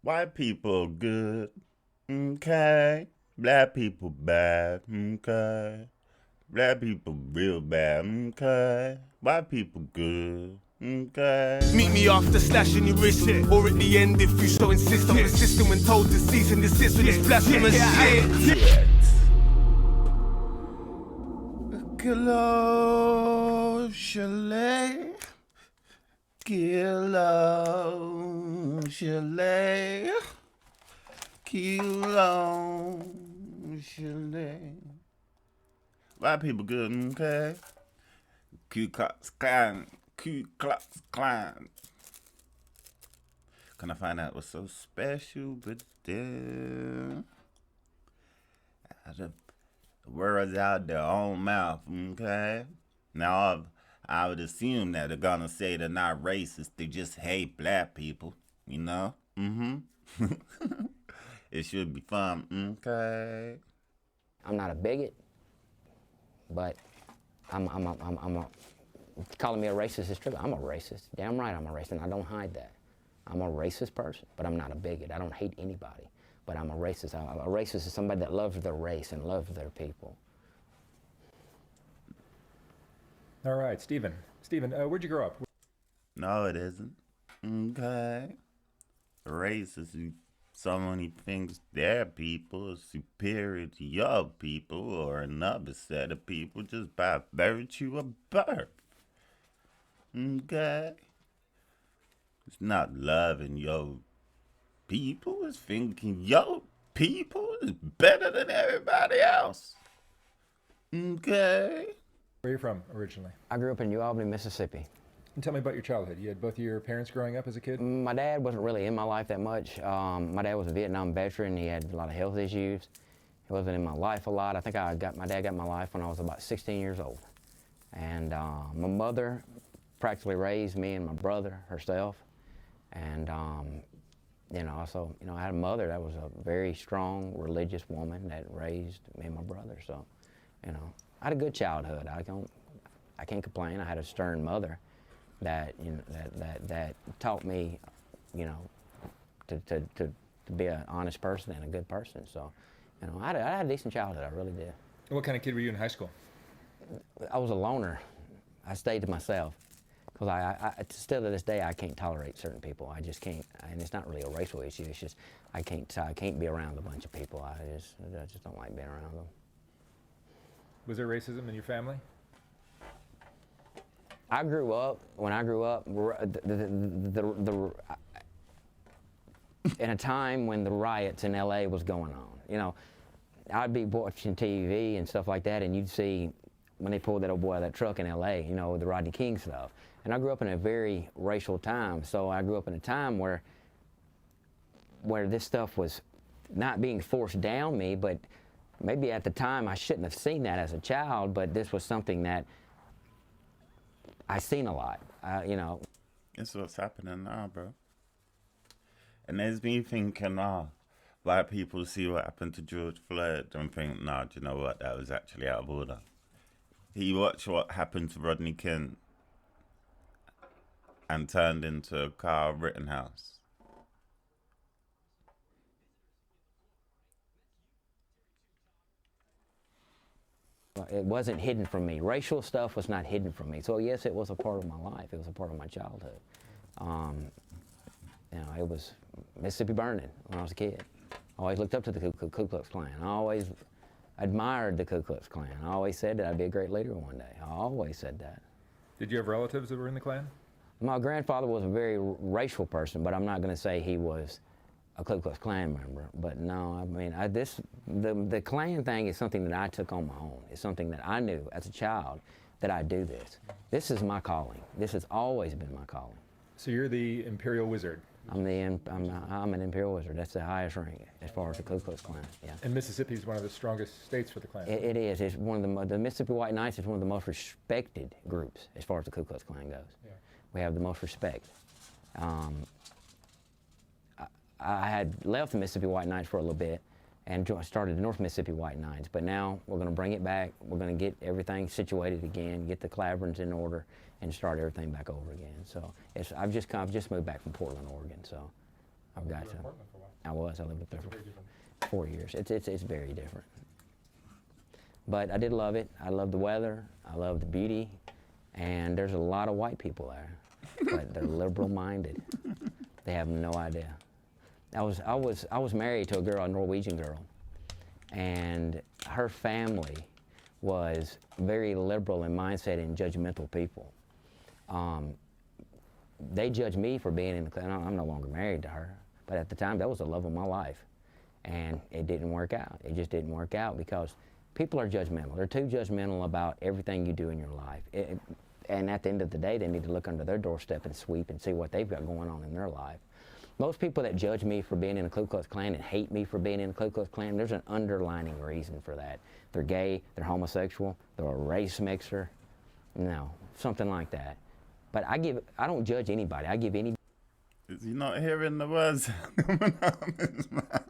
White people good, okay. Black people bad, okay. Black people real bad, okay. White people good, okay. Meet me after slashing your wrist, or at the end if you so insist. I'm persistent when told to cease and desist with this blasphemous shit. Kilo chalet, kilo chalet, kilo chalet. White people good, okay? Klux Klan, Klux Klan. Can I find out what's so special with them? The words out their own mouth, okay? Now, I would assume that they're gonna say they're not racist, they just hate black people, you know? It should be fun, okay? I'm not a bigot, but calling me a racist is true. I'm a racist. Damn right I'm a racist, and I don't hide that. I'm a racist person, but I'm not a bigot. I don't hate anybody, but I'm a racist. A racist is somebody that loves their race and loves their people. All right, Stephen. Stephen, where'd you grow up? No, it isn't. Okay. Racist is someone who thinks their people are superior to your people or another set of people just by virtue of birth. Okay? It's not loving your people, it's thinking your people is better than everybody else. Okay? Where are you from originally? I grew up in New Albany, Mississippi. And tell me about your childhood. You had both of your parents growing up as a kid? My dad wasn't really in my life that much. My dad was a Vietnam veteran. He had a lot of health issues. He wasn't in my life a lot. I think my dad got my life when I was about 16 years old. And my mother practically raised me and my brother herself. And also, I had a mother that was a very strong religious woman that raised me and my brother. So, I had a good childhood. I can't complain. I had a stern mother that that taught me, to be an honest person and a good person. So, I had a decent childhood. I really did. What kind of kid were you in high school? I was a loner. I stayed to myself. Because I still to this day, I can't tolerate certain people. I just can't, and it's not really a racial issue. It's just I can't be around a bunch of people. I just don't like being around them. Was there racism in your family? When I grew up, in a time when the riots in LA was going on. I'd be watching TV and stuff like that, and you'd see when they pulled that old boy out of that truck in LA, the Rodney King stuff. And I grew up in a very racial time, so I grew up in a time where this stuff was not being forced down me, but maybe at the time I shouldn't have seen that as a child, but this was something that I seen a lot, It's what's happening now, bro. And there's me thinking, white people see what happened to George Floyd and think, do you know what, that was actually out of order. He watched what happened to Rodney King and turned into a Carl Rittenhouse. It wasn't hidden from me. Racial stuff was not hidden from me. So yes, it was a part of my life. It was a part of my childhood. It was Mississippi burning when I was a kid. I always looked up to the Ku Klux Klan. I always admired the Ku Klux Klan. I always said that I'd be a great leader one day. I always said that. Did you have relatives that were in the Klan? My grandfather was a very racial person, but I'm not going to say he was a Ku Klux Klan member. But no, the Klan thing is something that I took on my own. It's something that I knew as a child that I'd do this. This is my calling. This has always been my calling. So you're the Imperial Wizard. I'm an Imperial Wizard. That's the highest rank as far as the Ku Klux Klan. Yeah. And Mississippi is one of the strongest states for the Klan. It is. It's one of the Mississippi White Knights is one of the most respected groups as far as the Ku Klux Klan goes. Yeah. We have the most respect. I had left the Mississippi White Knights for a little bit and started the North Mississippi White Knights, but now we're going to bring it back. We're going to get everything situated again, get the Claverns in order, and start everything back over again. So I've just moved back from Portland, Oregon. So I've got You were in to. Portland for a while. I lived up there It's for very different. 4 years. It's very different. But I did love it. I love the weather. I love the beauty. And there's a lot of white people there, but they're liberal-minded. They have no idea. I was married to a girl, a Norwegian girl, and her family was very liberal in mindset and judgmental people. They judged me for being in the Klan. I'm no longer married to her, but at the time that was the love of my life, and it didn't work out. It just didn't work out because people are judgmental. They're too judgmental about everything you do in your life. And at the end of the day, they need to look under their doorstep and sweep and see what they've got going on in their life. Most people that judge me for being in the Ku Klux Klan and hate me for being in the Ku Klux Klan, there's an underlining reason for that. They're gay, they're homosexual, they're a race mixer, no, something like that. But I don't judge anybody. I give anybody. Is he not hearing the words coming out of his mouth?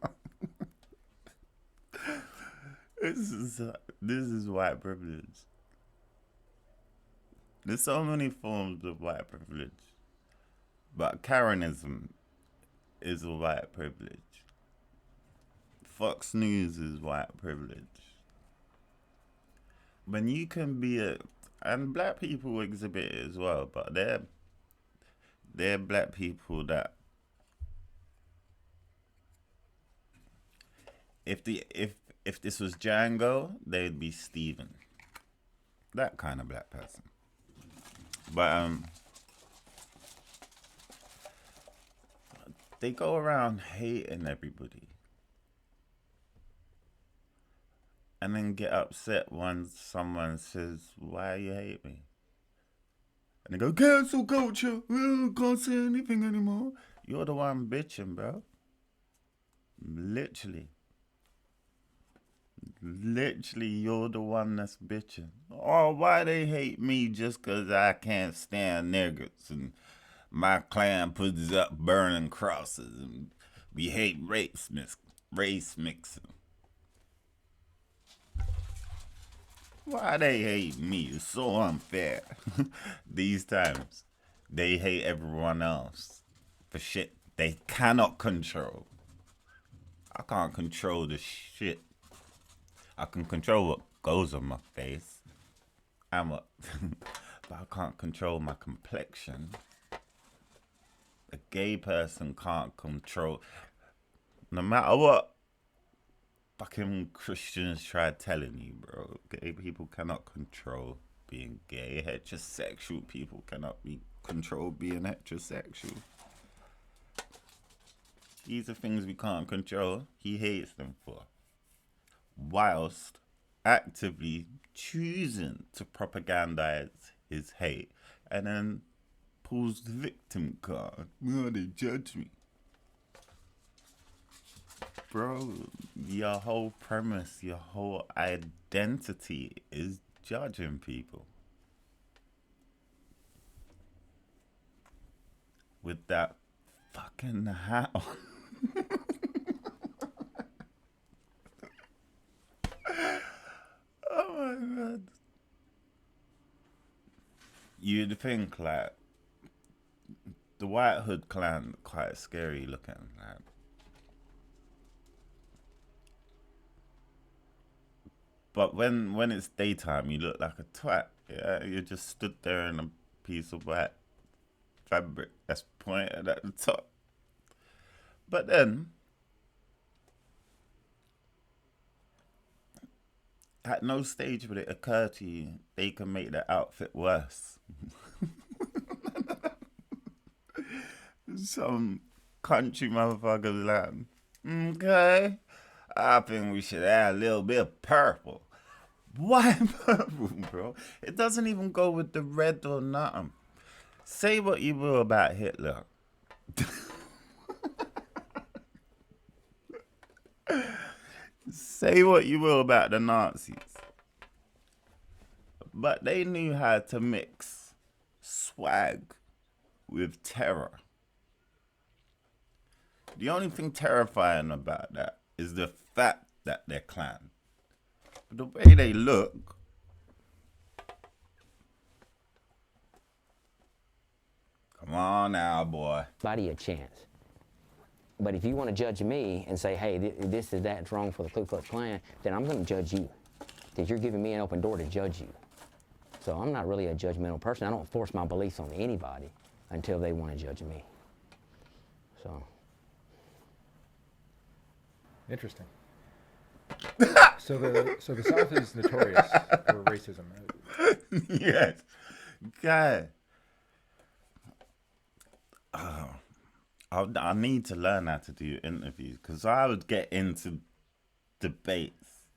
This is white privilege. There's so many forms of white privilege, but Karenism is a white privilege. Fox News is white privilege. When you can be and black people exhibit it as well, but they're black people that if this was Django, they'd be Steven. That kind of black person. But they go around hating everybody. And then get upset when someone says, "Why you hate me?" And they go, "Cancel culture. Can't say anything anymore." You're the one bitching, bro. Literally, you're the one that's bitching. Oh, why they hate me just 'cause I can't stand niggas and my clan puts up burning crosses and we hate race mixing. Why they hate me? It's so unfair. These times, they hate everyone else for shit they cannot control. I can't control the shit. I can control what goes on my face. But I can't control my complexion. A gay person can't control. No matter what fucking Christians try telling you, bro. Gay people cannot control being gay. Heterosexual people cannot be controlled being heterosexual. These are things we can't control. He hates them for. Whilst actively choosing to propagandize his hate and then pulls the victim card. Oh, they judge me. Bro, your whole premise, your whole identity is judging people. With that fucking hat on. Oh my god. You'd think like the White Hood clan quite scary looking, like. But when it's daytime, you look like a twat. Yeah, you just stood there in a piece of white fabric that's pointed at the top. But then, at no stage would it occur to you they can make the outfit worse. Some country motherfuckers like, okay, I think we should add a little bit of purple. Why purple, bro? It doesn't even go with the red or nothing. Say what you will about Hitler. Say what you will about the Nazis. But they knew how to mix swag with terror. The only thing terrifying about that is the fact that they're Klan. But the way they look, come on now, boy. Body a chance. But if you want to judge me and say, hey, this is that's wrong for the Ku Klux Klan, then I'm going to judge you. Because you're giving me an open door to judge you. So I'm not really a judgmental person. I don't force my beliefs on anybody until they want to judge me. So. Interesting. So the South is notorious for racism. Yes. God. I need to learn how to do interviews because I would get into debates,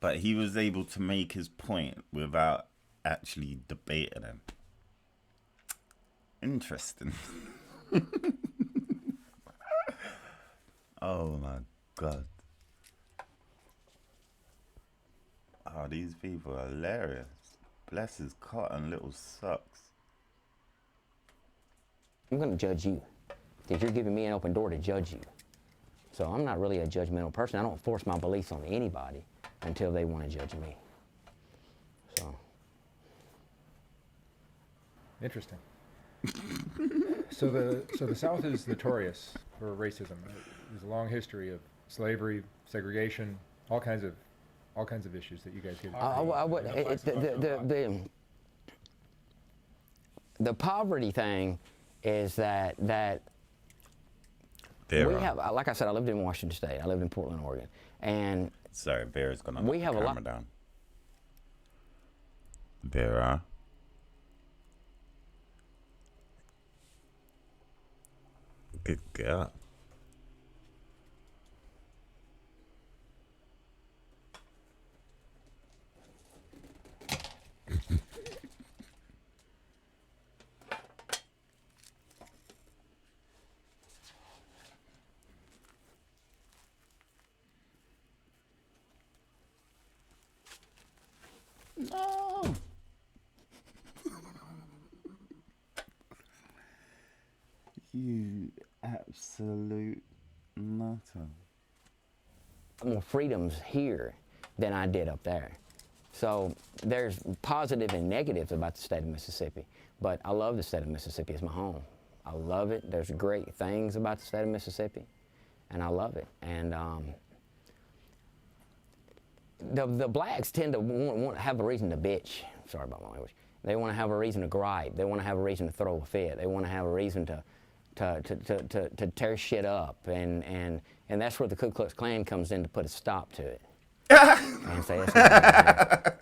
but he was able to make his point without actually debating him. Interesting. Oh my God. Oh, these people are hilarious. Bless his cotton little socks. I'm going to judge you. Because you're giving me an open door to judge you. So I'm not really a judgmental person. I don't force my beliefs on anybody until they want to judge me. So. Interesting. So the South is notorious for racism. There's a long history of slavery, segregation, all kinds of issues that you guys get. The poverty thing is that we have, like I said, I lived in Washington State. I lived in Portland, Oregon, and sorry, Vera's gonna we knock have the a camera lot down. Vera. Good girl. No. You absolute nutter. more freedoms here than I did up there. So there's positive and negatives about the state of Mississippi, but I love the state of Mississippi. It's my home. I love it. There's great things about the state of Mississippi, and I love it. And the blacks tend to want to have a reason to bitch. Sorry about my language. They want to have a reason to gripe. They want to have a reason to throw a fit. They want to have a reason to tear shit up, and that's where the Ku Klux Klan comes in to put a stop to it. And say that's not gonna happen.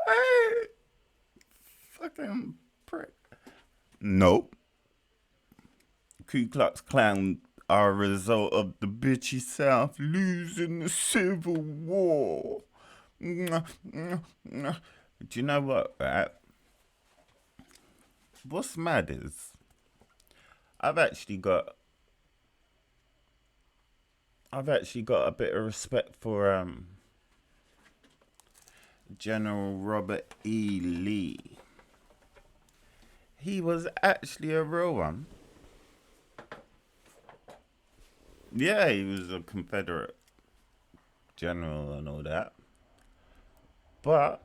Hey, fucking prick. Nope. Ku Klux Klan are a result of the bitchy South losing the Civil War. Do you know what, right? What's mad is I've actually got a bit of respect for General Robert E. Lee. He was actually a real one. Yeah, he was a Confederate general and all that. But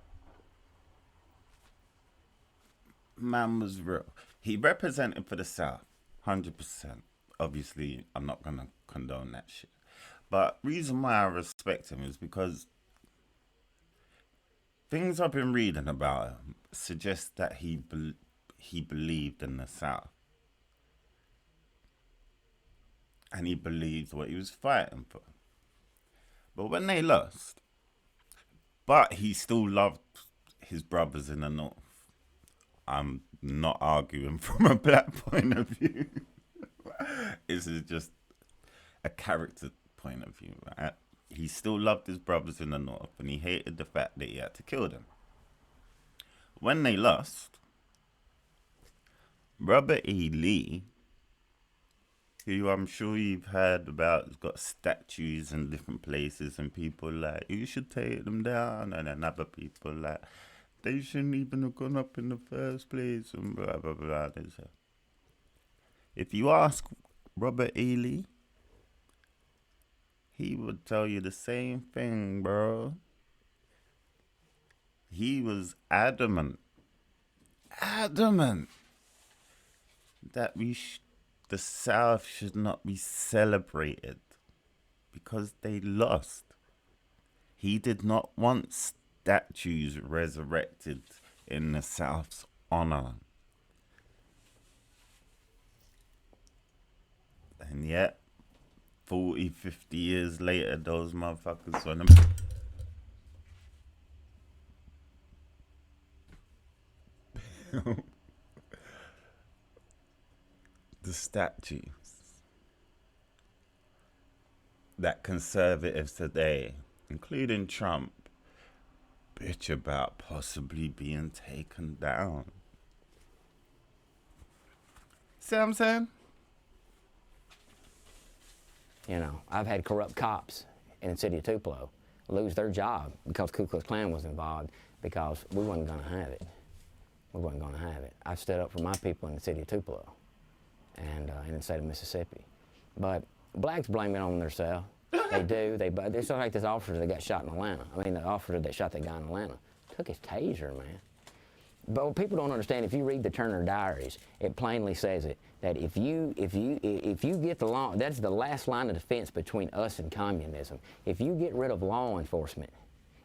man was real. He represented for the South, 100%. Obviously, I'm not going to condone that shit. But reason why I respect him is because things I've been reading about him suggest that he believed in the South. And he believed what he was fighting for. But when they lost, but he still loved his brothers in the North. I'm not arguing from a black point of view. This is just a character point of view, right? He still loved his brothers in the North, and he hated the fact that he had to kill them. When they lost, Robert E. Lee, who I'm sure you've heard about, has got statues in different places, and people like, you should take them down, and then other people like, they shouldn't even have gone up in the first place, and blah, blah, blah. If you ask Robert E. Lee, he would tell you the same thing, bro. He was adamant adamant that the South should not be celebrated because they lost. He did not want statues resurrected in the South's honor. And yet, 40, 50 years later, those motherfuckers on them. The statues that conservatives today, including Trump, bitch about possibly being taken down. See what I'm saying? You know, I've had corrupt cops in the city of Tupelo lose their job because Ku Klux Klan was involved because we wasn't going to have it. We wasn't going to have it. I stood up for my people in the city of Tupelo and in the state of Mississippi. But blacks blame it on themselves. They do. It's like this officer that got shot in Atlanta. I mean, the officer that shot that guy in Atlanta took his taser, man. But what people don't understand, if you read the Turner Diaries, it plainly says it, that if you get the law, that's the last line of defense between us and communism. If you get rid of law enforcement,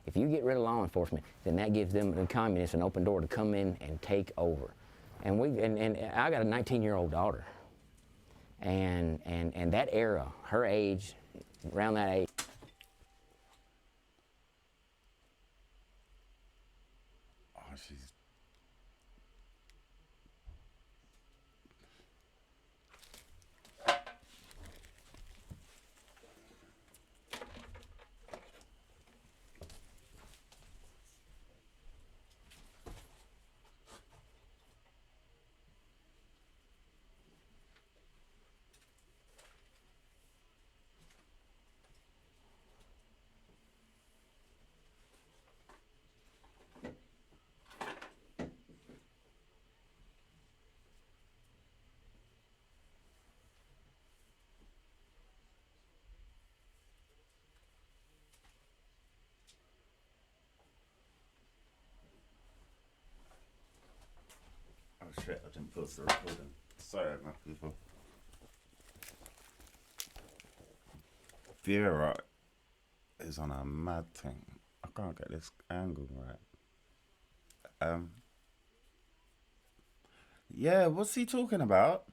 then that gives them, the communists, an open door to come in and take over. And I got a 19-year-old daughter, and that era, her age, around that age. Oh, she's. Oh shit, I didn't put the recording. Sorry, my people. Vera is on a mad thing. I can't get this angle right. Yeah, what's he talking about?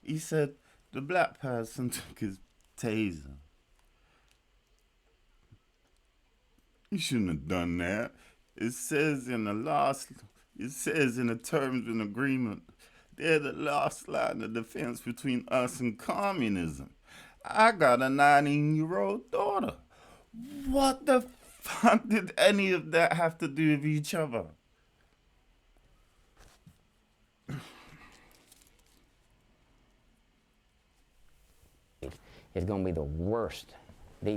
He said the black person took his taser. He shouldn't have done that. It says in the terms of agreement, they're the last line of defense between us and communism. I got a 19-year-old daughter. What the fuck did any of that have to do with each other? It's going to be the worst. I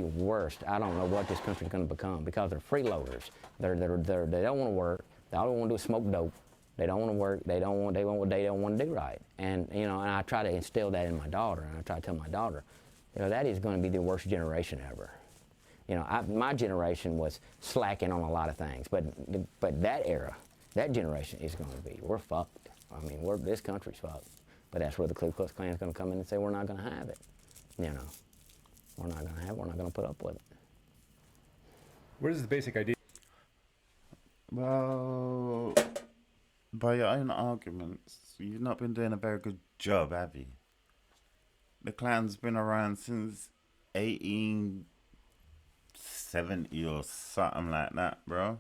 don't know what this country's going to become because they're freeloaders. They don't want to work. All they want to do is smoke dope. They don't want to work. They don't want to do right. And you know, and I try to instill that in my daughter. And I try to tell my daughter, you know, that is going to be the worst generation ever. You know, my generation was slacking on a lot of things, but that era, that generation is going to be. We're fucked. I mean, this country's fucked. But that's where the Ku Klux Klan is going to come in and say we're not going to have it. You know, we're not going to have it. We're not going to put up with it. What is the basic idea? Well, by your own arguments, you've not been doing a very good job, have you? The Klan's been around since 1870 or something like that, bro.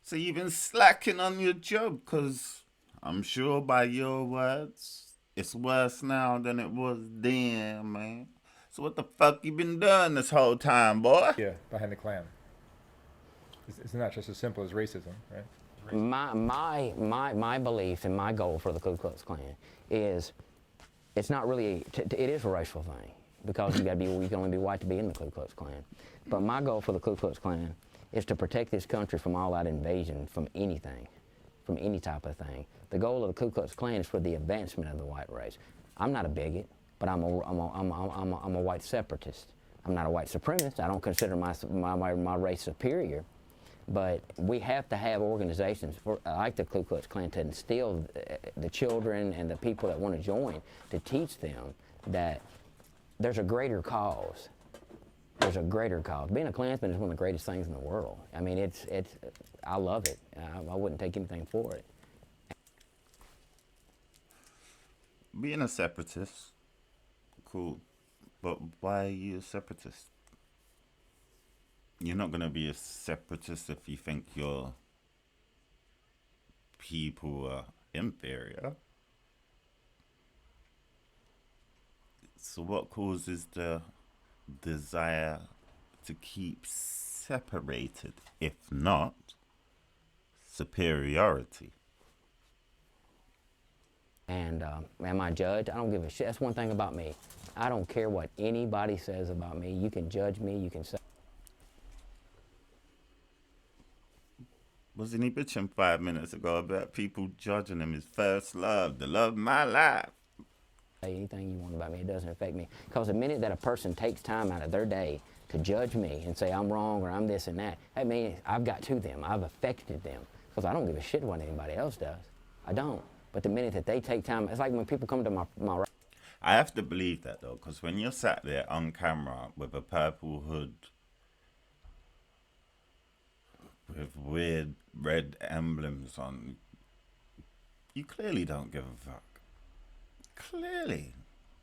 So you've been slacking on your job, because I'm sure by your words, it's worse now than it was then, man. So what the fuck you been doing this whole time, boy? Yeah, behind the Klan. It's not just as simple as racism, right? My belief and my goal for the Ku Klux Klan is, it's not really, it is a racial thing because you can only be white to be in the Ku Klux Klan. But my goal for the Ku Klux Klan is to protect this country from all that invasion, from anything, from any type of thing. The goal of the Ku Klux Klan is for the advancement of the white race. I'm not a bigot, but I'm a white separatist. I'm not a white supremacist. I don't consider my race superior. But we have to have organizations like the Ku Klux Klan to instill the children and the people that want to join, to teach them that there's a greater cause. There's a greater cause. Being a Klansman is one of the greatest things in the world. I mean, I love it. I wouldn't take anything for it. Being a separatist, cool. But why are you a separatist? You're not going to be a separatist if you think your people are inferior. So what causes the desire to keep separated, if not superiority? And am I judged? I don't give a shit. That's one thing about me. I don't care what anybody says about me. You can judge me, you can say. Wasn't he bitching 5 minutes ago about people judging him his first love, the love of my life? Say anything you want about me, it doesn't affect me. Because the minute that a person takes time out of their day to judge me and say I'm wrong or I'm this and that means I've got to them, I've affected them. Because I don't give a shit what anybody else does. I don't. But the minute that they take time, it's like when people come to my I have to believe that though, because when you're sat there on camera with a purple hood, with weird red emblems on, you clearly don't give a fuck. Clearly.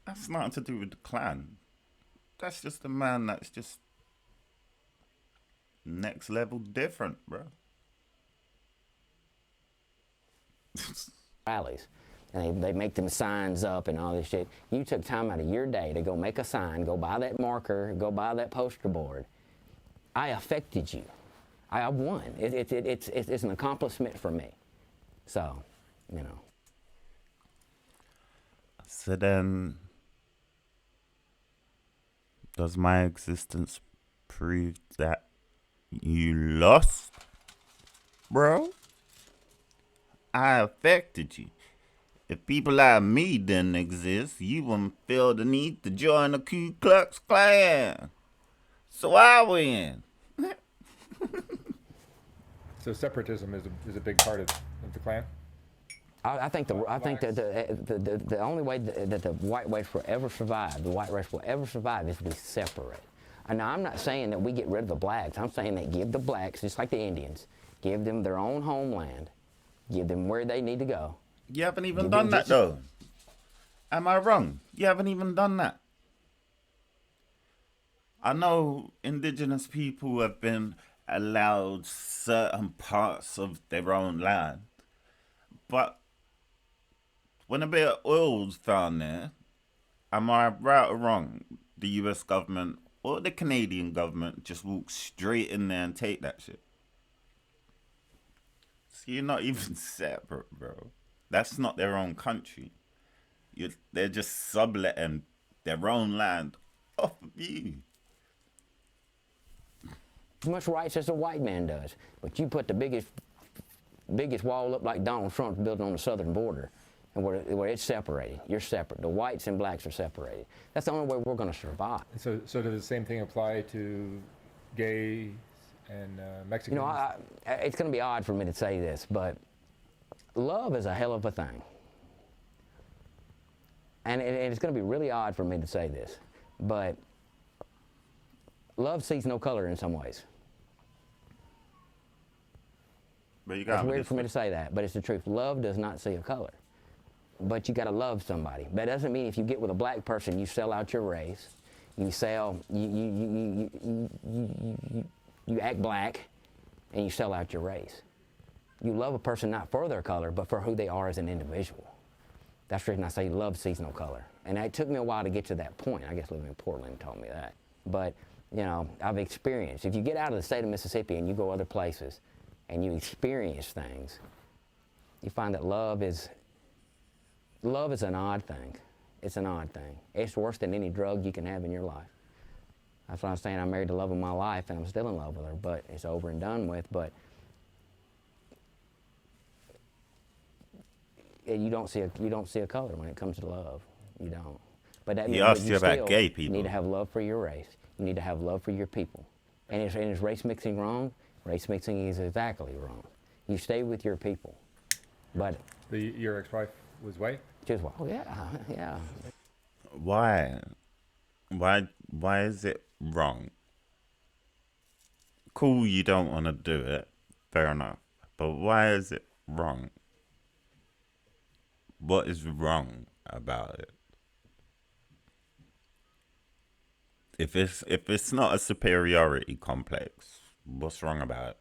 That's nothing to do with the Klan. That's just a man that's just next level different, bro. rallies. And they make them signs up and all this shit. You took time out of your day to go make a sign, go buy that marker, go buy that poster board. I affected you. I won. It's an accomplishment for me. So, you know. So then, does my existence prove that you lost, bro? I affected you. If people like me didn't exist, you wouldn't feel the need to join the Ku Klux Klan. So I win. So separatism is a big part of the Klan? I think that the only way that the white race will ever survive, is to be separate. And now I'm not saying that we get rid of the blacks. I'm saying that give the blacks, just like the Indians, give them their own homeland, give them where they need to go. You haven't even done that though. Am I wrong? You haven't even done that. I know indigenous people have been allowed certain parts of their own land, but when a bit of oil's found there, am I right or wrong? The US government or the Canadian government just walk straight in there and take that shit. So you're not even separate, bro. That's not their own country. They're just subletting their own land off of you. As much rights as a white man does, but you put the biggest wall up like Donald Trump's building on the southern border, and where it's separated. You're separate. The whites and blacks are separated. That's the only way we're going to survive. So does the same thing apply to gays and Mexicans? You know, it's going to be odd for me to say this, but love is a hell of a thing. And it's going to be really odd for me to say this, but love sees no color in some ways. But It's weird for me to say that, but it's the truth. Love does not see a color. But you got to love somebody. That doesn't mean if you get with a black person, you sell out your race. You act black, and you sell out your race. You love a person not for their color, but for who they are as an individual. That's the reason I say love sees no color. And it took me a while to get to that point. I guess living in Portland taught me that. But, you know, I've experienced. If you get out of the state of Mississippi and you go other places and you experience things, you find that love is an odd thing. It's an odd thing. It's worse than any drug you can have in your life. That's why I'm saying I married the love of my life, and I'm still in love with her, but it's over and done with. But you don't see a color when it comes to love. You don't. But that He means asked that you about gay You people. need to have love for your race. You need to have love for your people. And is race mixing wrong? Race mixing is exactly wrong. You stay with your people. But Your ex-wife was white? just, oh yeah, yeah. Why? Why is it wrong? Cool, you don't want to do it. Fair enough. But why is it wrong? What is wrong about it? If it's not a superiority complex, what's wrong about it?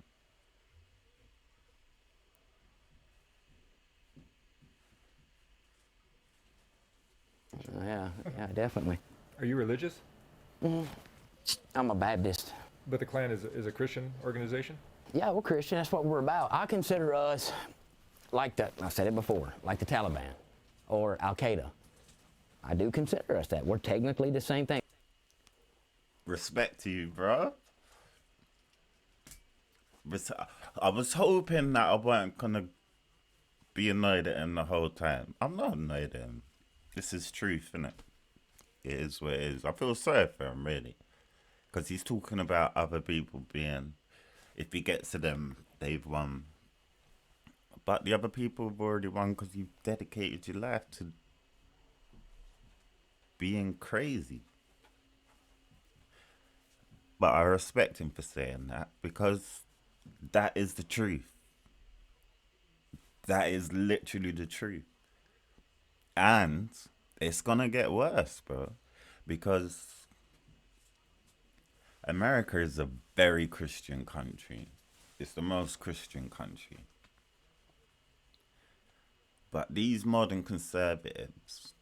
Yeah, definitely. Are you religious? I'm a Baptist. But the Klan is a Christian organization? Yeah, we're Christian. That's what we're about. I consider us like I said it before, like the Taliban or Al Qaeda. I do consider us that. We're technically the same thing. Respect to you, bro. I was hoping that I weren't gonna be annoyed at him the whole time. I'm not annoyed at him. This is truth, innit? It is what it is. I feel sorry for him, really. Because he's talking about other people being, if he gets to them, they've won. But the other people have already won because you've dedicated your life to being crazy. But I respect him for saying that because that is the truth. That is literally the truth. And it's gonna get worse, bro. Because America is a very Christian country. It's the most Christian country. But these modern conservatives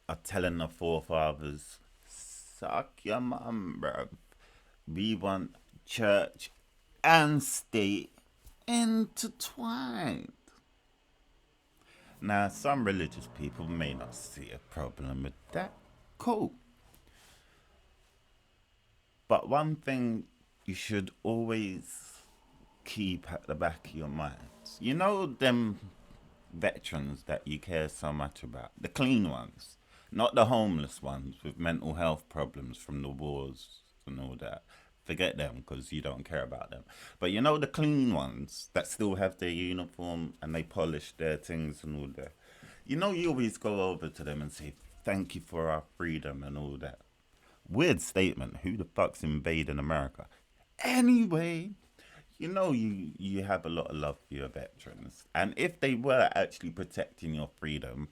are telling the forefathers, suck your mum, bro. We want church and state intertwined. Now, some religious people may not see a problem with that. Cool. But one thing you should always keep at the back of your mind. You know them veterans that you care so much about? The clean ones. Not the homeless ones with mental health problems from the wars and all that. Forget them because you don't care about them. But you know the clean ones that still have their uniform and they polish their things and all that. You know you always go over to them and say, thank you for our freedom and all that. Weird statement. Who the fuck's invading America? Anyway, you know you have a lot of love for your veterans. And if they were actually protecting your freedom,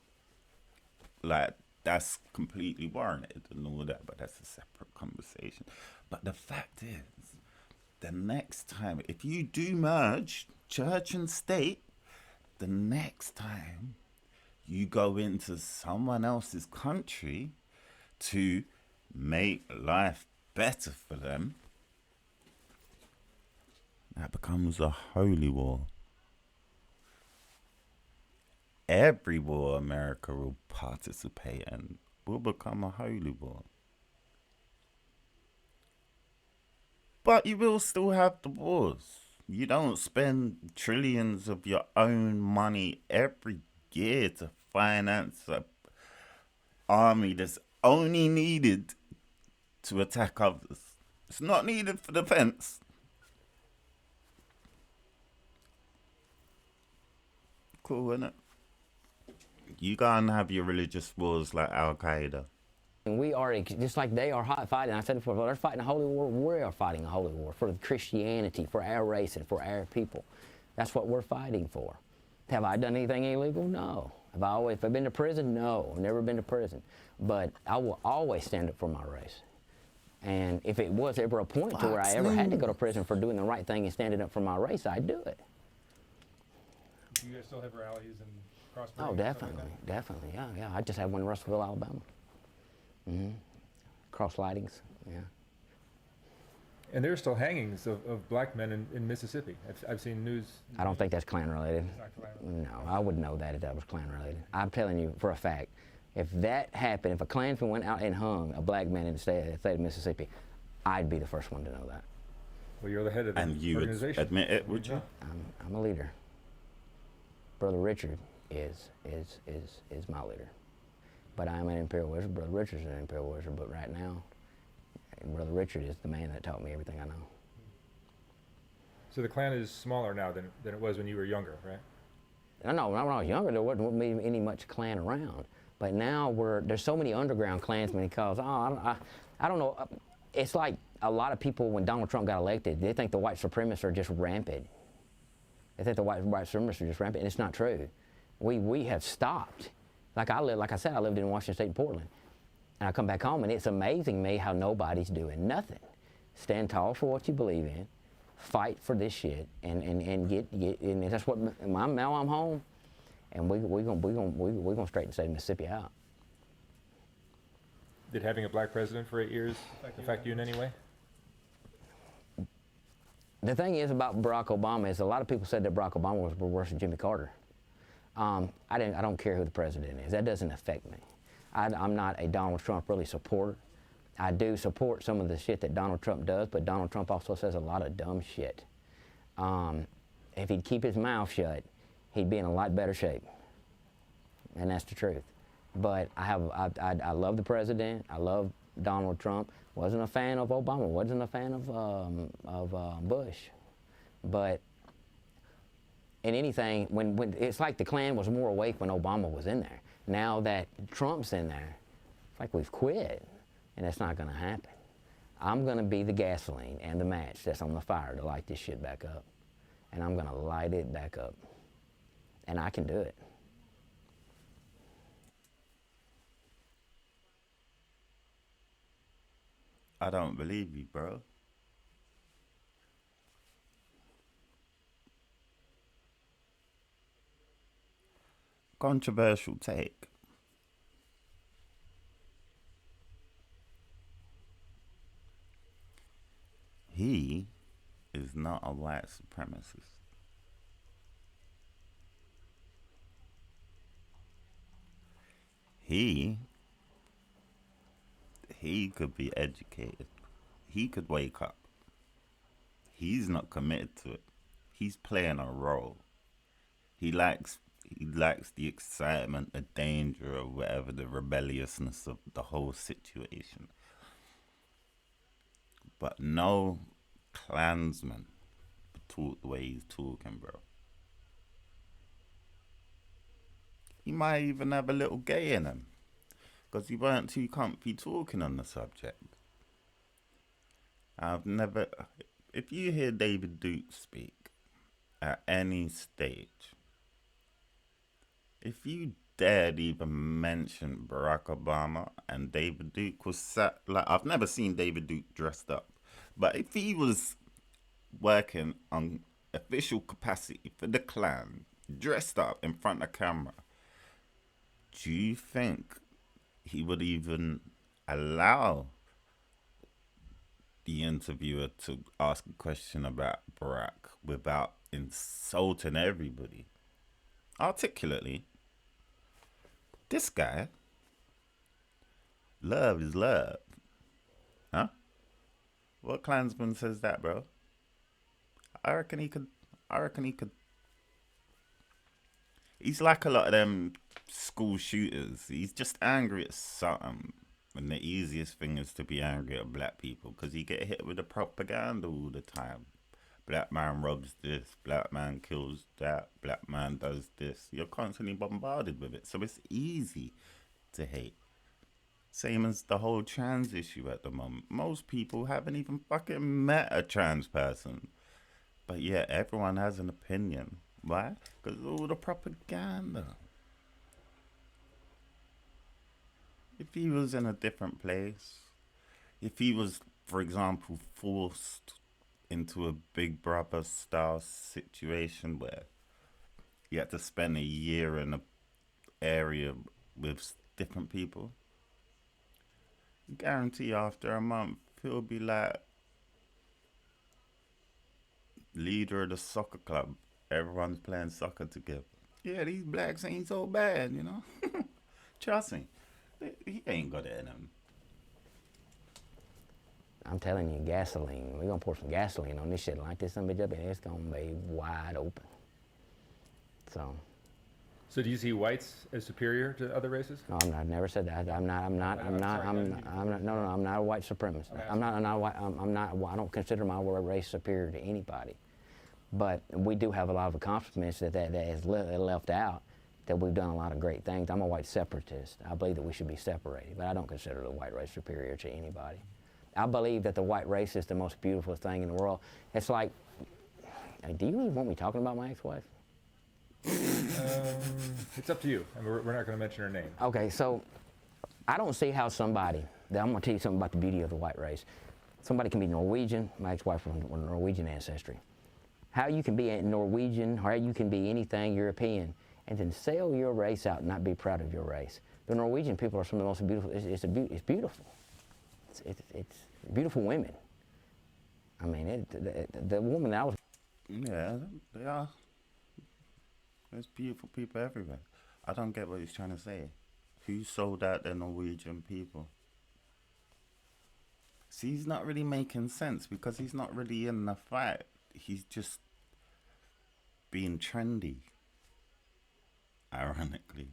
like, that's completely warranted and all that, but that's a separate conversation. But the fact is, the next time, if you do merge church and state, the next time you go into someone else's country to make life better for them, that becomes a holy war. Every war America will participate in will become a holy war. But you will still have the wars. You don't spend trillions of your own money every year to finance an army that's only needed to attack others. It's not needed for defense. Cool, isn't it? You go and have your religious wars like Al Qaeda. And we are, just like they are fighting, I said before, they're fighting a holy war, we are fighting a holy war for Christianity, for our race and for our people. That's what we're fighting for. Have I done anything illegal? No. Have I been to prison? No, I've never been to prison. But I will always stand up for my race. And if it was ever a point to where I ever had to go to prison for doing the right thing and standing up for my race, I'd do it. Do you guys still have rallies and crossbreeding? Oh, definitely, definitely, yeah. I just had one in Russellville, Alabama. Cross lightings, yeah. And there are still hangings of black men in Mississippi. I've seen news. I don't think that's Klan related. It's not Klan related. No, I would know that if that was Klan related. I'm telling you for a fact, if that happened, if a Klansman went out and hung a black man in the state of Mississippi, I'd be the first one to know that. Well, you're the head of the And you would organization. admit it, would you? I'm a leader. Brother Richard is my leader. But I am an Imperial Wizard. Brother Richard's an Imperial Wizard. But right now, Brother Richard is the man that taught me everything I know. So the Klan is smaller now than it was when you were younger, right? No, when I was younger, there wasn't any much Klan around. But now there's so many underground Klansmen because, I don't know. It's like a lot of people, when Donald Trump got elected, they think the white supremacists are just rampant. They think the white supremacists are just rampant, and it's not true. We have stopped. Like I said, I lived in Washington State and Portland. And I come back home, and it's amazing me how nobody's doing nothing. Stand tall for what you believe in, fight for this shit, and get and that's what now I'm home, and we're gonna straighten the state of Mississippi out. Did having a black president for 8 years affect you in any way? The thing is about Barack Obama is a lot of people said that Barack Obama was worse than Jimmy Carter. I don't care who the president is. That doesn't affect me. I'm not a Donald Trump really supporter. I do support some of the shit that Donald Trump does, but Donald Trump also says a lot of dumb shit. If he'd keep his mouth shut, he'd be in a lot better shape. And that's the truth. But I love the president. I love Donald Trump. Wasn't a fan of Obama. Wasn't a fan of Bush. But in anything, when it's like the Klan was more awake when Obama was in there. Now that Trump's in there, it's like we've quit, and that's not going to happen. I'm going to be the gasoline and the match that's on the fire to light this shit back up, and I'm going to light it back up, and I can do it. I don't believe you, bro. Controversial take. He is not a white supremacist. He could be educated. He could wake up. He's not committed to it. He's playing a role. He likes the excitement, the danger, or whatever, the rebelliousness of the whole situation. But no Klansman talk the way he's talking, bro. He might even have a little gay in him, because he weren't too comfy talking on the subject. If you hear David Duke speak at any stage, if you dared even mention Barack Obama and David Duke was sat, like, I've never seen David Duke dressed up, but if he was working on official capacity for the Klan, dressed up in front of camera, do you think he would even allow the interviewer to ask a question about Barack without insulting everybody articulately? This guy, love is love. Huh? What Klansman says that, bro? I reckon he could. He's like a lot of them school shooters. He's just angry at something. And the easiest thing is to be angry at black people, because you get hit with the propaganda all the time. Black man robs this, black man kills that, black man does this. You're constantly bombarded with it. So it's easy to hate. Same as the whole trans issue at the moment. Most people haven't even fucking met a trans person. But yeah, everyone has an opinion. Why? Because of all the propaganda. If he was in a different place, if he was, for example, forced into a Big Brother style situation where you had to spend a year in an area with different people, I guarantee after a month he'll be like leader of the soccer club. Everyone's playing soccer together. Yeah, these blacks ain't so bad, you know. Trust me, he ain't got it in him. I'm telling you, gasoline. We're gonna pour some gasoline on this shit like this, and it's gonna be wide open. So do you see whites as superior to other races? no, I've never said that. I'm not a white supremacist. I don't consider my race superior to anybody. But we do have a lot of accomplishments that is left out, that we've done a lot of great things. I'm a white separatist. I believe that we should be separated, but I don't consider the white race superior to anybody. I believe that the white race is the most beautiful thing in the world. It's like, do you even want me talking about my ex-wife? It's up to you. I mean, we're not going to mention her name. Okay, so I don't see how somebody, I'm going to tell you something about the beauty of the white race. Somebody can be Norwegian, my ex-wife from Norwegian ancestry. How you can be a Norwegian, or how you can be anything European, and then sell your race out and not be proud of your race. The Norwegian people are some of the most beautiful, it's beautiful. It's beautiful women. I mean, the woman that I was... Yeah, they are. There's beautiful people everywhere. I don't get what he's trying to say. Who sold out the Norwegian people? See, he's not really making sense because he's not really in the fight. He's just being trendy, ironically.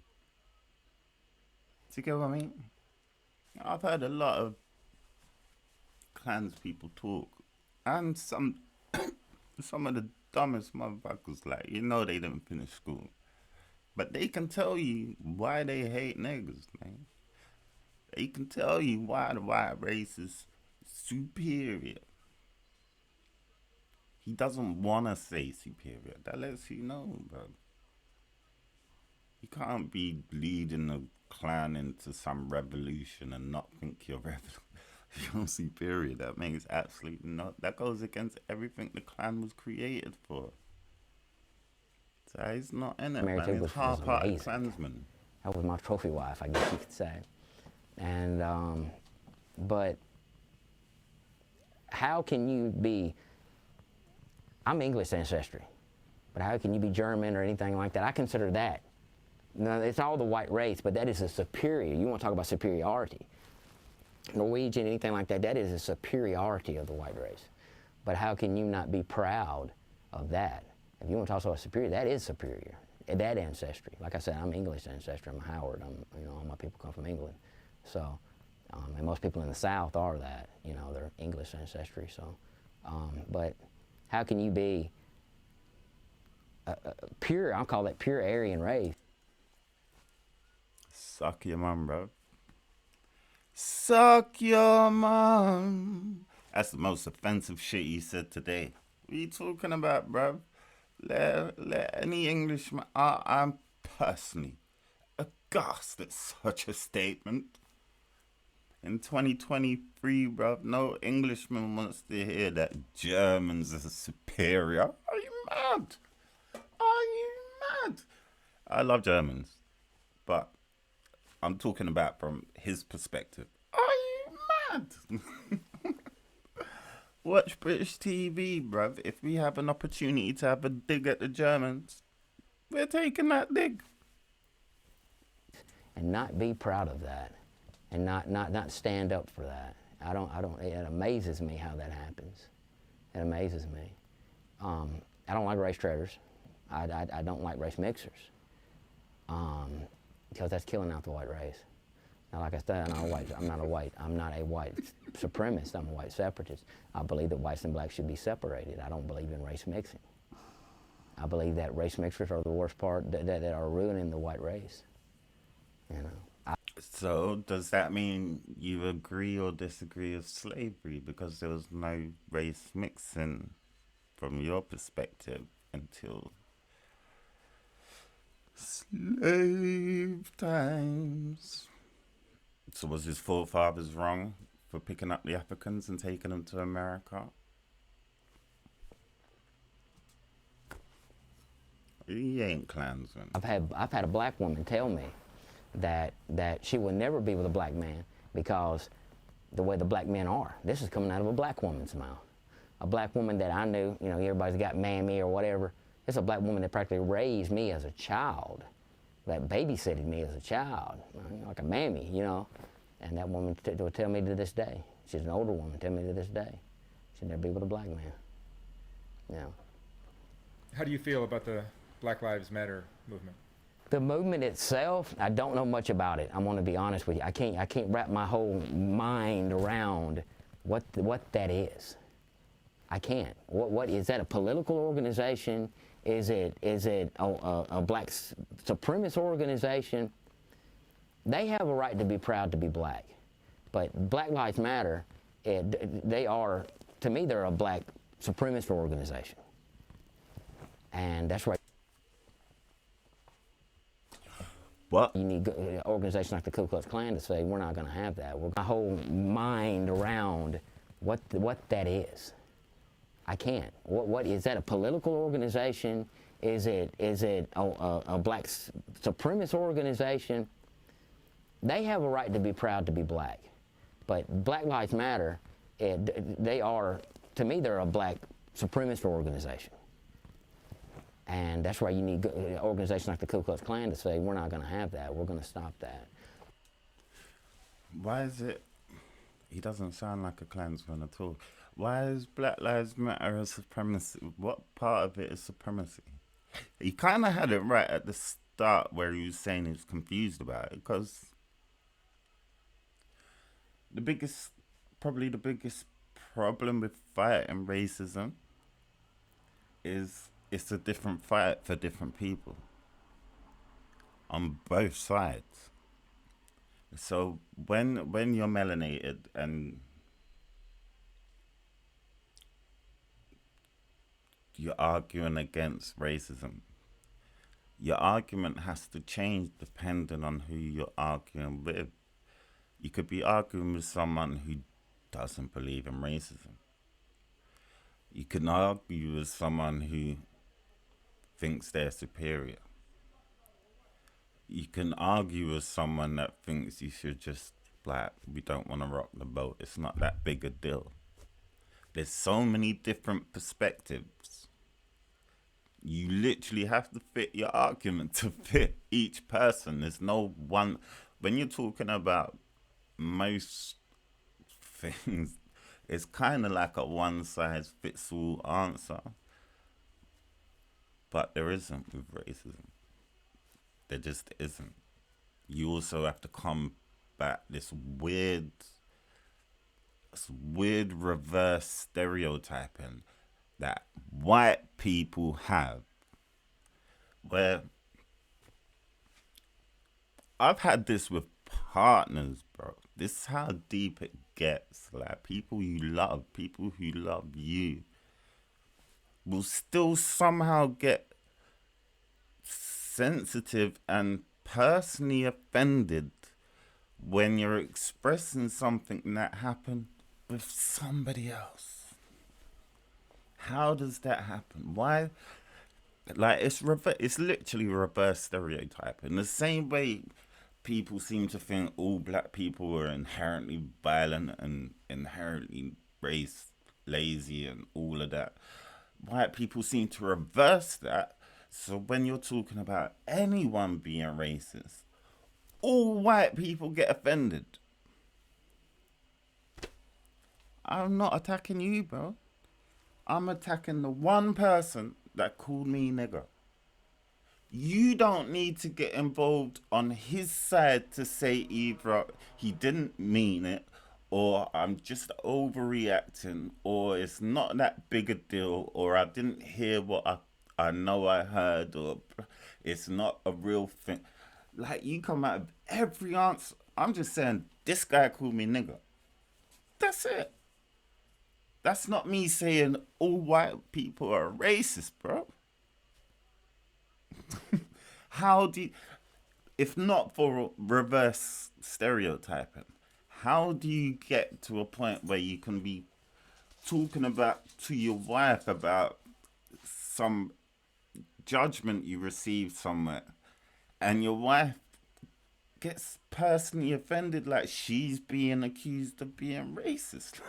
Do you get what I mean? I've heard a lot of clans people talk, and some of the dumbest motherfuckers, like, you know, they didn't finish school, but they can tell you why they hate niggas, man. They can tell you why the white race is superior. He doesn't want to say superior. That lets you know, bro. You can't be leading a clan into some revolution and not think you're superior. That makes absolutely no. That goes against everything the clan was created for. So he's not in it, man. He's half-hearted clansman. That was my trophy wife, I guess you could say. And but how can you be? I'm English ancestry, but how can you be German or anything like that? I consider that. No, it's all the white race, but that is a superior. You want to talk about superiority. Norwegian, anything like that, that is a superiority of the white race. But how can you not be proud of that? If you want to talk about superior, that is superior. That ancestry. Like I said, I'm English ancestry. I'm Howard. All my people come from England. So, and most people in the South are that. They're English ancestry. So, but how can you be pure? I'll call that pure Aryan race. Suck your mum, bro. Suck your mum. That's the most offensive shit you said today. What are you talking about, bro? Let any Englishman... I'm personally aghast at such a statement. In 2023, bro, no Englishman wants to hear that Germans are superior. Are you mad? Are you mad? I love Germans, but I'm talking about from his perspective. Are you mad? Watch British TV, bruv. If we have an opportunity to have a dig at the Germans, we're taking that dig. And not be proud of that. And not stand up for that. It amazes me how that happens. It amazes me. I don't like race traders. I don't like race mixers. Because that's killing out the white race. Now, like I said, I'm not a white supremacist. I'm a white separatist. I believe that whites and blacks should be separated. I don't believe in race mixing. I believe that race mixers are the worst part that are ruining the white race. So does that mean you agree or disagree with slavery because there was no race mixing from your perspective until slave times? So was his forefathers wrong for picking up the Africans and taking them to America? He ain't Klansman. I've had a black woman tell me that she will never be with a black man because the way the black men are. This is coming out of a black woman's mouth. A black woman that I knew, everybody's got mammy or whatever. It's a black woman that practically raised me as a child, that babysitted me as a child, like a mammy, And that woman will tell me to this day. She's an older woman, tell me to this day. She'll never be with a black man. How do you feel about the Black Lives Matter movement? The movement itself, I don't know much about it. I'm going to be honest with you. I can't wrap my whole mind around what that is. I can't. What is that? A political organization? Is it a black supremacist organization? They have a right to be proud to be black, but Black Lives Matter, they are, to me, they're a black supremacist organization, and that's right. What? You need an organization like the Ku Klux Klan to say, we're not going to have that. My whole mind around what that is. I can't. What is that? A political organization? Is it a black supremacist organization? They have a right to be proud to be black, but Black Lives Matter, they are, to me, they're a black supremacist organization. And that's why you need an organization like the Ku Klux Klan to say, we're not going to have that. We're going to stop that. Why is it? He doesn't sound like a Klansman at all. Why is Black Lives Matter a supremacy? What part of it is supremacy? He kind of had it right at the start where he was saying he was confused about it, because probably the biggest problem with fighting racism is it's a different fight for different people on both sides. So when you're melanated and you're arguing against racism, your argument has to change depending on who you're arguing with. You could be arguing with someone who doesn't believe in racism. You can argue with someone who thinks they're superior. You can argue with someone that thinks you should just, like, we don't want to rock the boat. It's not that big a deal. There's so many different perspectives. You literally have to fit your argument to fit each person. There's no one. When you're talking about most things, it's kind of like a one-size-fits-all answer. But there isn't with racism. There just isn't. You also have to combat this weird reverse stereotyping that white people have, where I've had this with partners, bro. This is how deep it gets. Like, people you love, people who love you, will still somehow get sensitive and personally offended when you're expressing something that happened with somebody else. How does that happen? Why? Like, it's literally reverse stereotyping. The same way people seem to think all black people are inherently violent and inherently lazy and all of that. White people seem to reverse that. So when you're talking about anyone being racist, all white people get offended. I'm not attacking you, bro. I'm attacking the one person that called me nigger. You don't need to get involved on his side to say either he didn't mean it, or I'm just overreacting, or it's not that big a deal, or I didn't hear what I know I heard, or it's not a real thing. Like, you come out of every answer. I'm just saying, this guy called me nigger. That's it. That's not me saying all white people are racist, bro. How do you, if not for reverse stereotyping, how do you get to a point where you can be talking about to your wife about some judgment you received somewhere, and your wife gets personally offended, like she's being accused of being racist?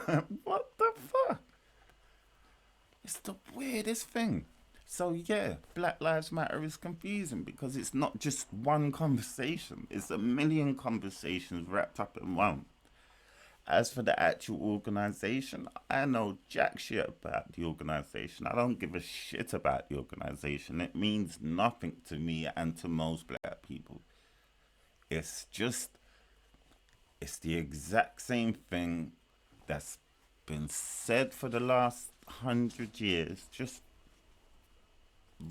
What the fuck? It's the weirdest thing. So yeah, Black Lives Matter is confusing because it's not just one conversation. It's a million conversations wrapped up in one. As for the actual organization, I know jack shit about the organization. I don't give a shit about the organization. It means nothing to me and to most black people. It's the exact same thing that's been said for the last 100 years just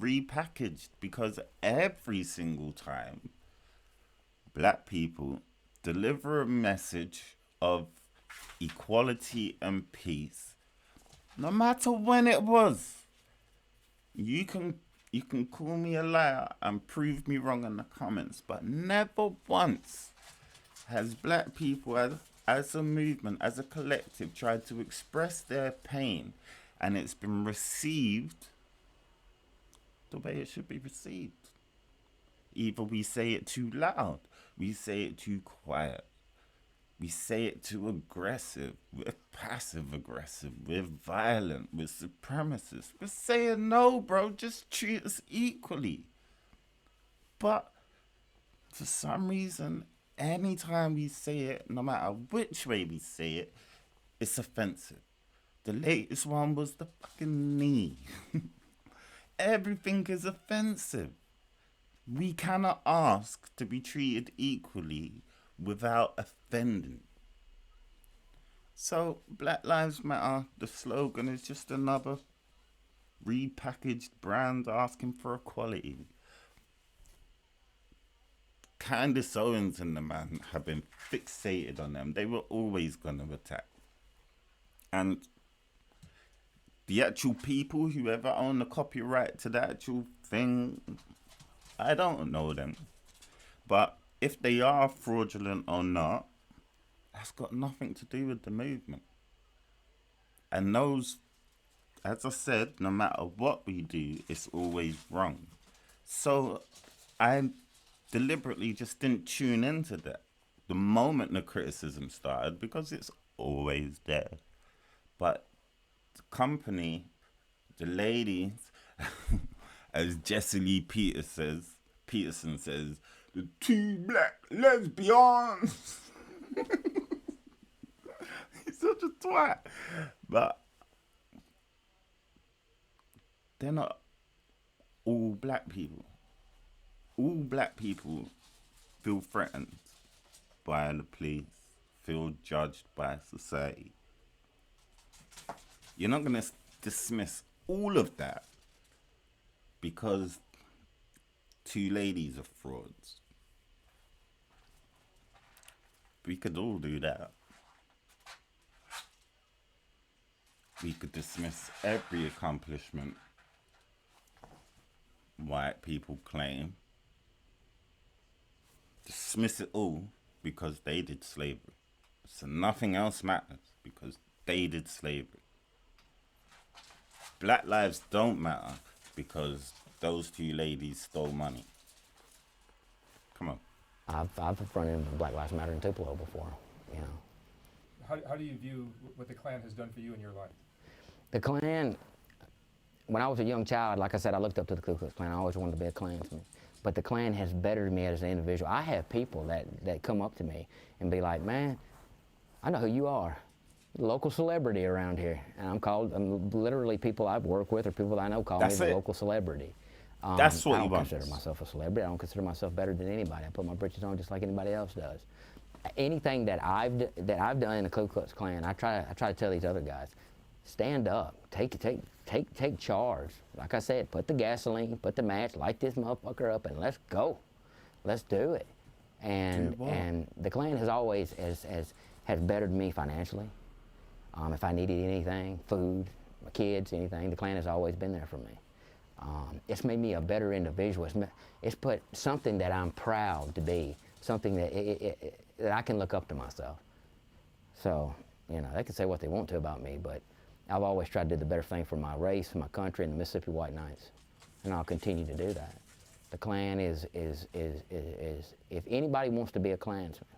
repackaged, because every single time black people deliver a message of equality and peace, no matter when it was, you can call me a liar and prove me wrong in the comments, but never once has black people as a movement, as a collective, tried to express their pain, and it's been received the way it should be received. Either we say it too loud, we say it too quiet, we say it too aggressive, we're passive aggressive, we're violent, we're supremacists. We're saying no, bro, just treat us equally. But for some reason, anytime we say it, no matter which way we say it, it's offensive. The latest one was the fucking knee. Everything is offensive. We cannot ask to be treated equally without offending. So, Black Lives Matter, the slogan is just another repackaged brand asking for equality. Candace Owens and the man have been fixated on them. They were always going to attack. And the actual people, whoever own the copyright to the actual thing, I don't know them. But if they are fraudulent or not, that's got nothing to do with the movement. And those, as I said, no matter what we do, it's always wrong. So I deliberately just didn't tune into that the moment the criticism started, because it's always there. But the company, the ladies, as Jesse Lee Peterson says, the two black lesbians. He's such a twat. But they're not all black people. All black people feel threatened by the police, feel judged by society. You're not going to dismiss all of that because two ladies are frauds. We could all do that. We could dismiss every accomplishment white people claim. Dismiss it all because they did slavery. So nothing else matters because they did slavery. Black lives don't matter because those two ladies stole money. Come on. I've run into Black Lives Matter in Tupelo before, you know. How do you view what the Klan has done for you in your life? The Klan, when I was a young child, like I said, I looked up to the Ku Klux Klan. I always wanted to be a Klansman. But the Klan has bettered me as an individual. I have people that come up to me and be like, man, I know who you are. Local celebrity around here. And I'm literally people I've worked with or people that I know call me the local celebrity. That's what I you don't want. consider myself a celebrity. I don't consider myself better than anybody. I put my britches on just like anybody else does. Anything that I've done in the Ku Klux Klan, I try to tell these other guys, stand up, take charge. Like I said, put the gasoline, put the match, light this motherfucker up, and let's go. Let's do it. And the Klan has always has bettered me financially. If I needed anything, food, my kids, anything, the Klan has always been there for me. It's made me a better individual. It's put something that I'm proud to be, something that I can look up to myself. So, you know, they can say what they want to about me, but I've always tried to do the better thing for my race, my country, and the Mississippi White Knights, and I'll continue to do that. The Klan is if anybody wants to be a Klansman,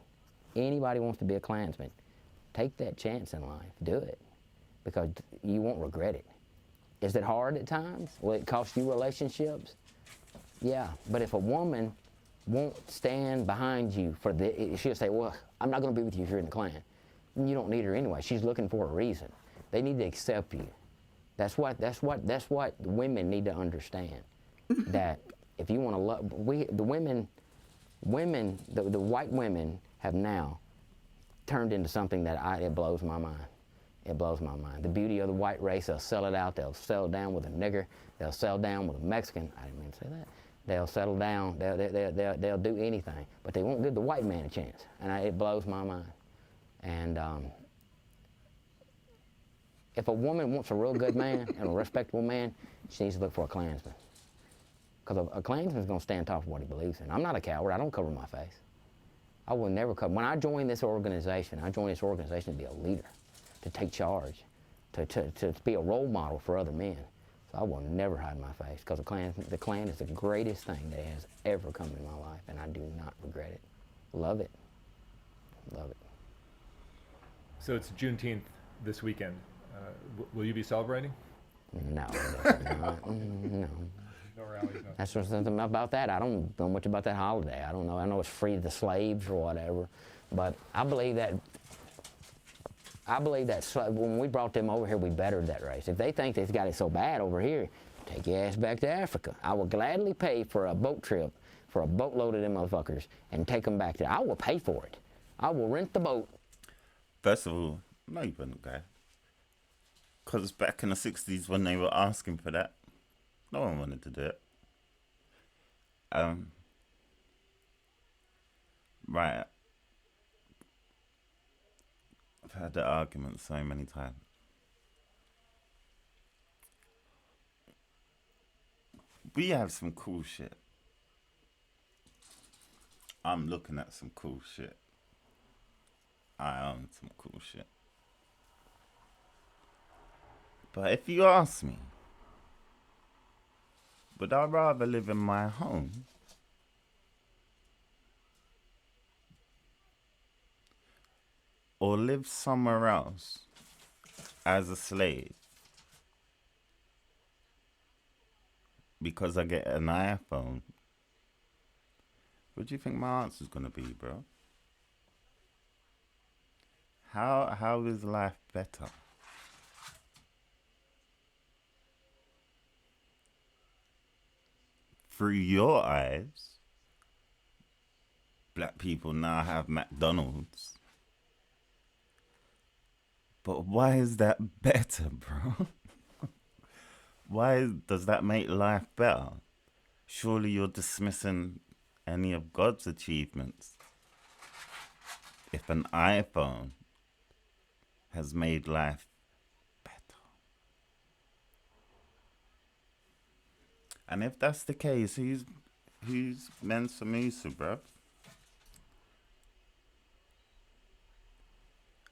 take that chance in life, do it, because you won't regret it. Is it hard at times? Will it cost you relationships? Yeah, but if a woman won't stand behind you she'll say, well, I'm not gonna be with you if you're in the Klan. You don't need her anyway. She's looking for a reason. They need to accept you. That's what women need to understand. That if you want to love, the white women have now turned into something that it blows my mind. It blows my mind. The beauty of the white race, they'll sell it out, they'll settle down with a nigger, they'll settle down with a Mexican. I didn't mean to say that. They'll settle down, they'll do anything, but they won't give the white man a chance. And it blows my mind. And if a woman wants a real good man and a respectable man, she needs to look for a Klansman. Because a Klansman's going to stand tall for what he believes in. I'm not a coward. I don't cover my face. I will never cover. When I joined this organization, I joined this organization to be a leader, to take charge, to be a role model for other men. So I will never hide my face, because the Klan is the greatest thing that has ever come in my life, and I do not regret it. Love it. Love it. So it's Juneteenth this weekend. Will you be celebrating? No, no. No rallies. No. That's something about that. I don't know much about that holiday. I don't know. I know it's free to the slaves or whatever, but I believe that when we brought them over here, we bettered that race. If they think they've got it so bad over here, take your ass back to Africa. I will gladly pay for a boat trip for a boatload of them motherfuckers and take them back there. I will pay for it. I will rent the boat. First of all, no, you wouldn't go. Because back in the 60s when they were asking for that, no one wanted to do it. Right. I've had the argument so many times. We have some cool shit. I'm looking at some cool shit. I own some cool shit. But if you ask me, would I rather live in my home or live somewhere else as a slave because I get an iPhone? What do you think my answer's gonna be, bro? How is life better? Through your eyes, black people now have McDonald's. But why is that better, bro? Why does that make life better? Surely you're dismissing any of God's achievements. If an iPhone has made life better. And if that's the case, who's Mensa Musa, bro?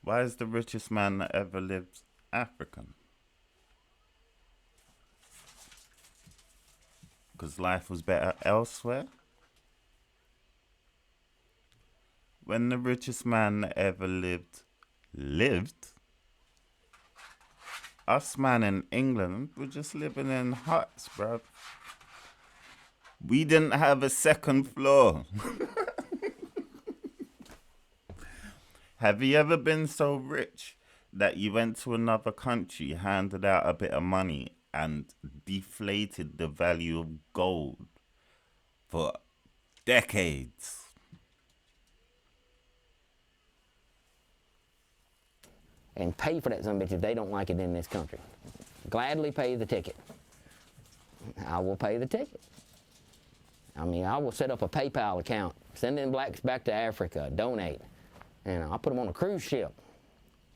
Why is the richest man that ever lived African? Because life was better elsewhere? When the richest man that ever lived, us man in England were just living in huts, bro. We didn't have a second floor. Have you ever been so rich that you went to another country, handed out a bit of money, and deflated the value of gold for decades? And pay for that son of a bitch if they don't like it in this country. Gladly pay the ticket. I will pay the ticket. I mean, I will set up a PayPal account, send them blacks back to Africa, donate, and I'll put them on a cruise ship.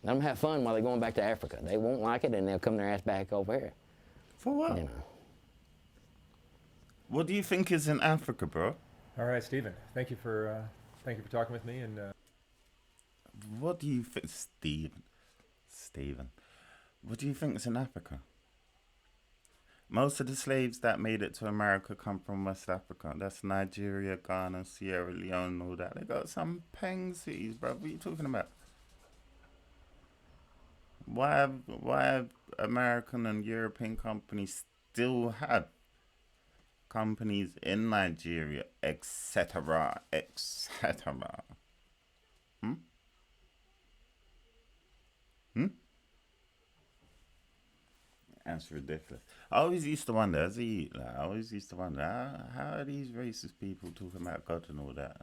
Let them have fun while they're going back to Africa. They won't like it, and they'll come their ass back over here. For what? You know. What do you think is in Africa, bro? All right, Stephen. Thank you for talking with me. And What do you think, Stephen? What do you think is in Africa? Most of the slaves that made it to America come from West Africa. That's Nigeria, Ghana, Sierra Leone, and all that. They got some peng cities, bro. What are you talking about? Why have American and European companies still have companies in Nigeria, etc., etc.? That's ridiculous. I always used to wonder, how are these racist people talking about God and all that?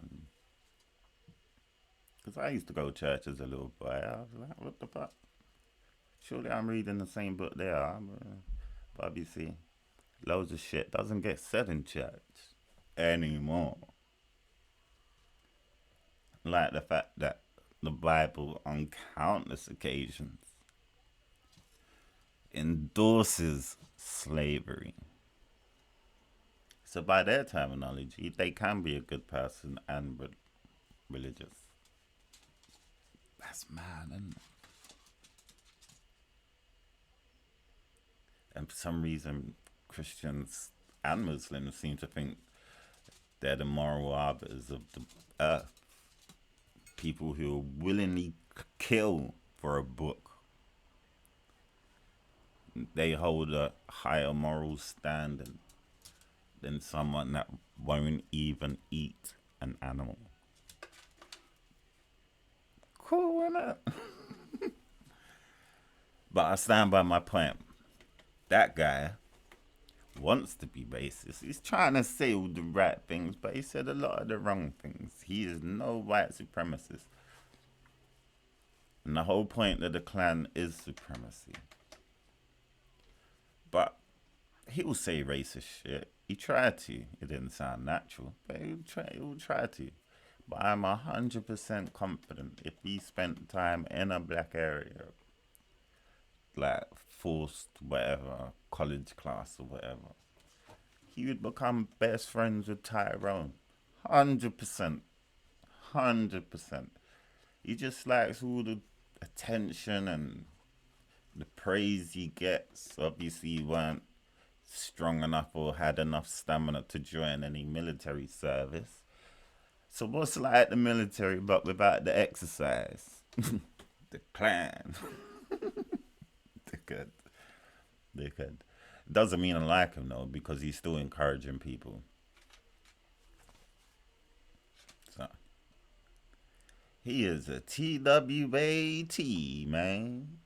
Because I used to go to church as a little boy. I was like, what the fuck? Surely I'm reading the same book they are. But obviously, loads of shit doesn't get said in church anymore. Like the fact that the Bible, on countless occasions, endorses slavery. So by their terminology, they can be a good person and religious. That's mad, isn't it? And for some reason, Christians and Muslims seem to think they're the moral arbiters of the earth. People who willingly kill for a book. They hold a higher moral standard than someone that won't even eat an animal. Cool, innit? But I stand by my point. That guy wants to be racist. He's trying to say all the right things, but he said a lot of the wrong things. He is no white supremacist. And the whole point of the Klan is supremacy. But he will say racist shit. He tried to. It didn't sound natural, but he will try to. But I'm 100% confident if he spent time in a black area, like forced whatever, college class or whatever, he would become best friends with Tyrone. 100%. 100%. He just likes all the attention and the praise he gets. Obviously, he weren't strong enough or had enough stamina to join any military service. So what's like the military but without the exercise? The Klan. They could. Doesn't mean I like him though, because he's still encouraging people. So he is a TWAT, man.